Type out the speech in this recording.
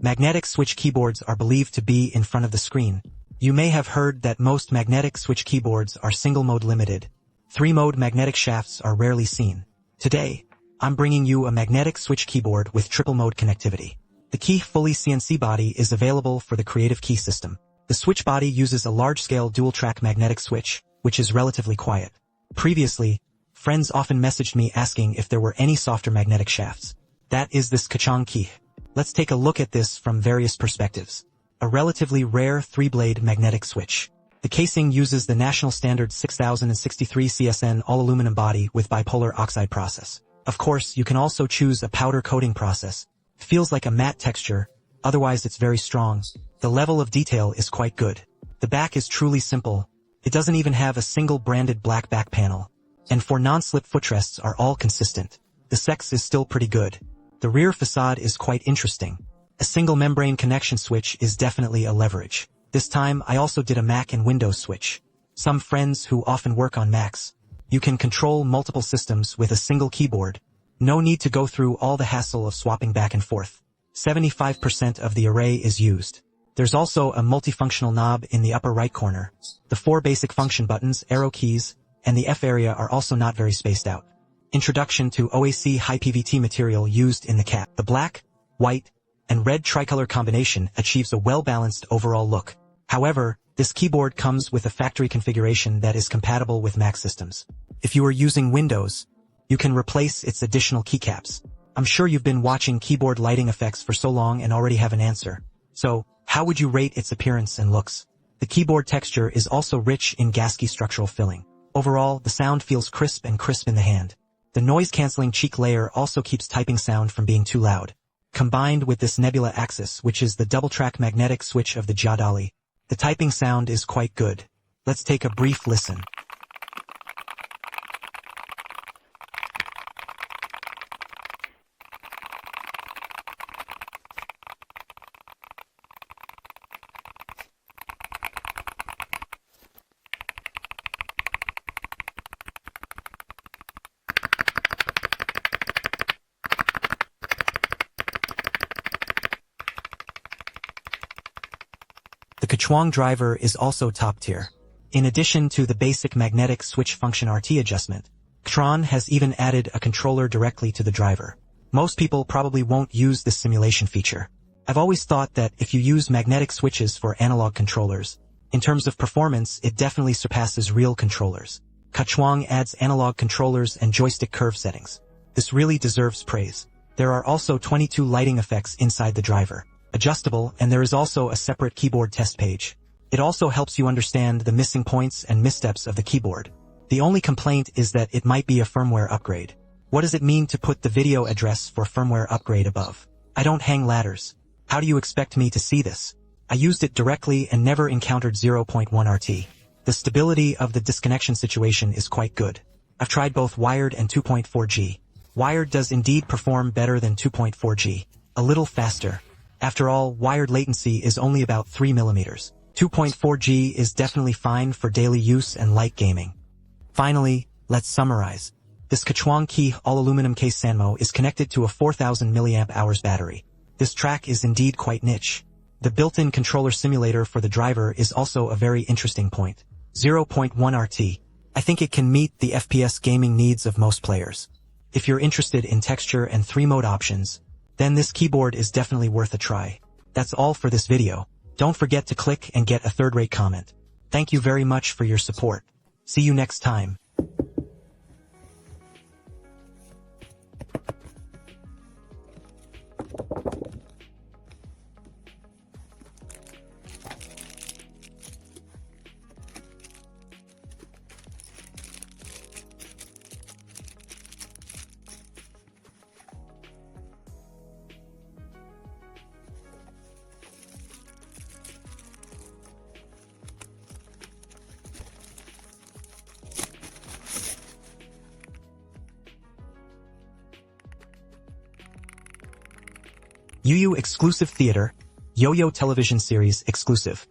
Magnetic switch keyboards are believed to be in front of the screen. You may have heard that most magnetic switch keyboards are single-mode limited. 3-mode magnetic shafts are rarely seen. Today, I'm bringing you a magnetic switch keyboard with triple-mode connectivity. The key fully CNC body is available for the Creative Key system. The switch body uses a large-scale dual-track magnetic switch, which is relatively quiet. Previously, friends often messaged me asking if there were any softer magnetic shafts. That is this Kachong key. Let's take a look at this from various perspectives. A relatively rare 3-blade magnetic switch. The casing uses the national standard 6063 CSN all-aluminum body with bipolar oxide process. Of course, you can also choose a powder coating process. Feels like a matte texture, otherwise it's very strong. The level of detail is quite good. The back is truly simple. It doesn't even have a single branded black back panel. And for non-slip footrests are all consistent. The sex is still pretty good. The rear facade is quite interesting. A single membrane connection switch is definitely a leverage. This time I also did a Mac and Windows switch. Some friends who often work on Macs. You can control multiple systems with a single keyboard. No need to go through all the hassle of swapping back and forth. 75% of the array is used. There's also a multifunctional knob in the upper right corner. The 4 basic function buttons, arrow keys, and the F area are also not very spaced out. Introduction to OAC high PVT material used in the cap. The black, white, and red tricolor combination achieves a well-balanced overall look. However, this keyboard comes with a factory configuration that is compatible with Mac systems. If you are using Windows, you can replace its additional keycaps. I'm sure you've been watching keyboard lighting effects for so long and already have an answer. So, how would you rate its appearance and looks? The keyboard texture is also rich in Gasky structural filling. Overall, the sound feels crisp in the hand. The noise-canceling cheek layer also keeps typing sound from being too loud. Combined with this Nebula Axis, which is the double-track magnetic switch of the Jadali, the typing sound is quite good. Let's take a brief listen. The Kachong driver is also top tier. In addition to the basic magnetic switch function RT adjustment, Tron has even added a controller directly to the driver. Most people probably won't use this simulation feature. I've always thought that if you use magnetic switches for analog controllers, in terms of performance it definitely surpasses real controllers. Kachong adds analog controllers and joystick curve settings. This really deserves praise. There are also 22 lighting effects inside the driver. Adjustable, and there is also a separate keyboard test page. It also helps you understand the missing points and missteps of the keyboard. The only complaint is that it might be a firmware upgrade. What does it mean to put the video address for firmware upgrade above? I don't hang ladders. How do you expect me to see this? I used it directly and never encountered 0.1 RT. The stability of the disconnection situation is quite good. I've tried both wired and 2.4G. Wired does indeed perform better than 2.4G. A little faster. After all, wired latency is only about 3 mm. 2.4G is definitely fine for daily use and light gaming. Finally, let's summarize. This Kachong Key all-aluminum case Sanmo is connected to a 4000 mAh battery. This track is indeed quite niche. The built-in controller simulator for the driver is also a very interesting point. 0.1 RT. I think it can meet the FPS gaming needs of most players. If you're interested in texture and 3-mode options, then this keyboard is definitely worth a try. That's all for this video. Don't forget to click and get a third-rate comment. Thank you very much for your support. See you next time. UU Exclusive Theater, Yo-Yo Television Series Exclusive.